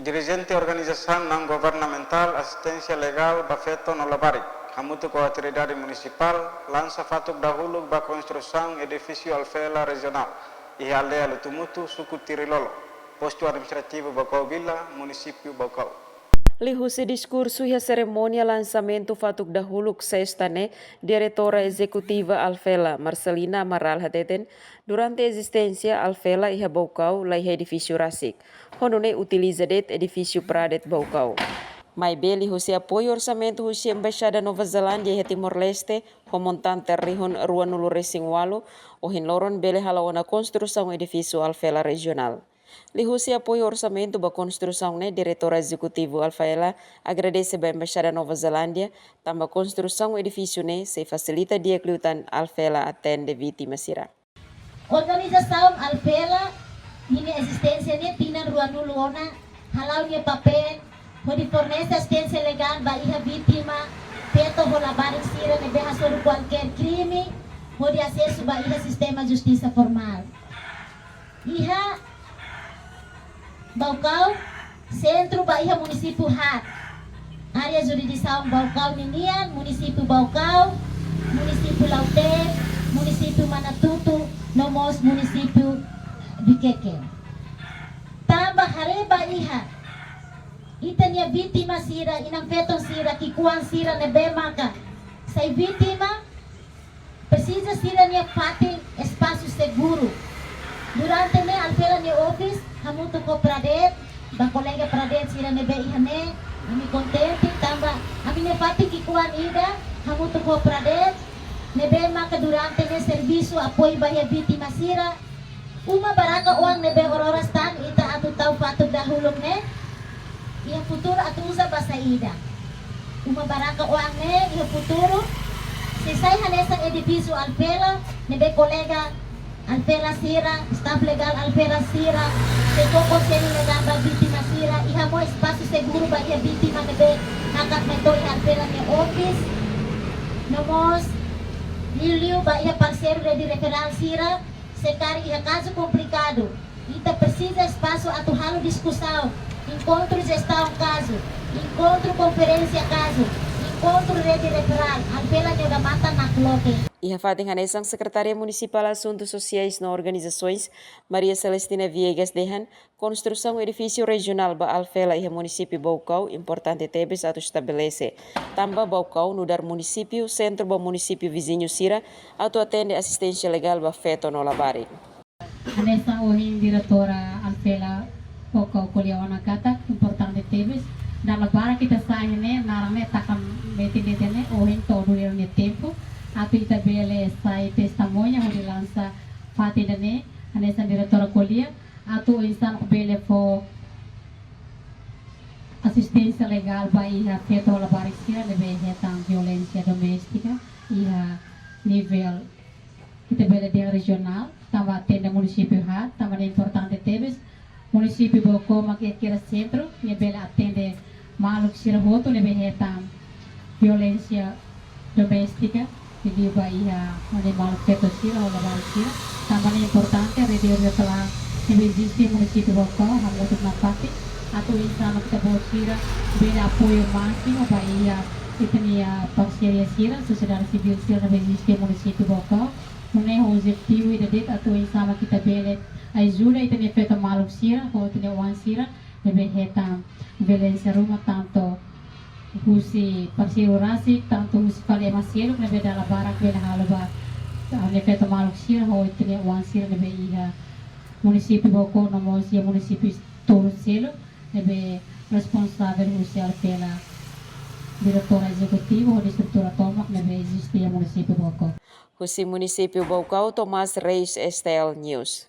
Dirigente organização não governamental Assistência Legal Bafeto Nolabari, Hamutu com a autoridade municipal, lança fato dahulu ba construção edifício Alfela regional e aldeia Lutumutu, suku Tirilolo, posto administrativo Bocau Vila, município Bocau. Lihusi discurso e a cerimônia lançamento fatuk dahuluk sextane, diretora executiva Alfela Marcelina Amaral Hateten, durante a existência Alfela e a Bocau lai edifício Rasik, honone utiliza det edifício Pradet Bocau. Mai beli husi apoio orçamento husi Embaixada Nova Zelândia e Timor-Leste, homontante rihon Ruanulu Resingwalo, o hinloron bele halawana construção edifício Alfela regional. Lihusi apoio orçamento ba construção né diretor executivo Alfela agradece a Embaixada Nova Zelândia tamba construção edifício né se facilita dia klutan Alfela atende vítima sira. Organização Alfela ini existência né pinan ruanulu ona halau ne papel pode fornecer assistência legal ba iha vítima peto hola barik sira ne beha sobre qualquer crime pode acesso ba iha sistema justiça formal. Iha Baucau, Centro Bahia Município Hat, Área Jurisdição Baucau Ninian, Município Baucau, Município Laute, Município Manatutu, Nomos Município Biqueque. Tamba Hareba Iha, Itania vítima sira, inang feton sira, kikuan sira nebemaka. Sai vítima, precisa sira niya fating espaço seguro. Durante ne Alfela ne office, hamutu ko pradet, ba kolega pradet sira nebe ihane, ami kontente tamba, ami ne pati kikuan ida, hamutu ko pradet, nebe maka durante ne serviço apoio bahia vítima sira, uma baraka uang nebe ororas tan ita atu tau patug dahulog ne, iya futuro atu usa basa ida. Uma baraka uang ne, iya futuro, sisay hanesang edifício Alfela, nebe kolega Alfela sira, staff legal Alfela sira, se conselho legal ba vítima sira, iha mo espaço seguro ba iha vítima nebe nakat meto iha Alfela ne office, nomos Liliu ba iha parceiro de referal sira, sekari iha caso complicado, ita precisa espaço atu halo discussão, encontro gestão caso, encontro conferência caso, encontro rede referal, Alfela ne mata na cloque. E a Fatin Hanesang, Secretaria Municipal Assuntos Sociais na Organizações, Maria Celestina Viegas Dehan, construção edifício regional ba Alfela e município Baucau, importante tebes atu estabelece. Tamba Baucau, no dar município, centro ba município vizinho Sira, atu atende assistência legal ba Feto Nolabari. Hanesa ohin diretora Alfela Baucau Koliawana Kata, importante tebes. Dalam bara kita sahine, narame takam beti detene ohin todo el tempo. Atu ita bele sai testemunha onde lança fatina ne anessa diretora colia atu insan bele fo assistência legal vai a feito la barisia de vegetam violência doméstica e a nível ita bele de regional tava atende município ha tava importante tebes município Bocoma que kira centro e bele atende maluk sira hoto le vegetam violência doméstica jadi bahia animal fetosira ou lavaricira também importante redir telah existe município Bocau hamutu napati atau insano kita bosira bela apoio máximo bahia itania parceria sira sociedade civil sira existe município Bocau une objetivo ide atau insama kita bele ajuda itania feto maluk sira ou itania wan sira lebe hetam violência rumah tanto husi parceiro rasik tanto municipal masiro nebe dala barak bela halaba nebe tomaluk sira ho itne wan sira nebe iha município Bocau nomos ia município Touro Selo nebe responsável husi Alfela diretora executiva ou estrutura tomak nebe existe ia município Bocau. Husi município Baucau, Tomás Reis, STL News.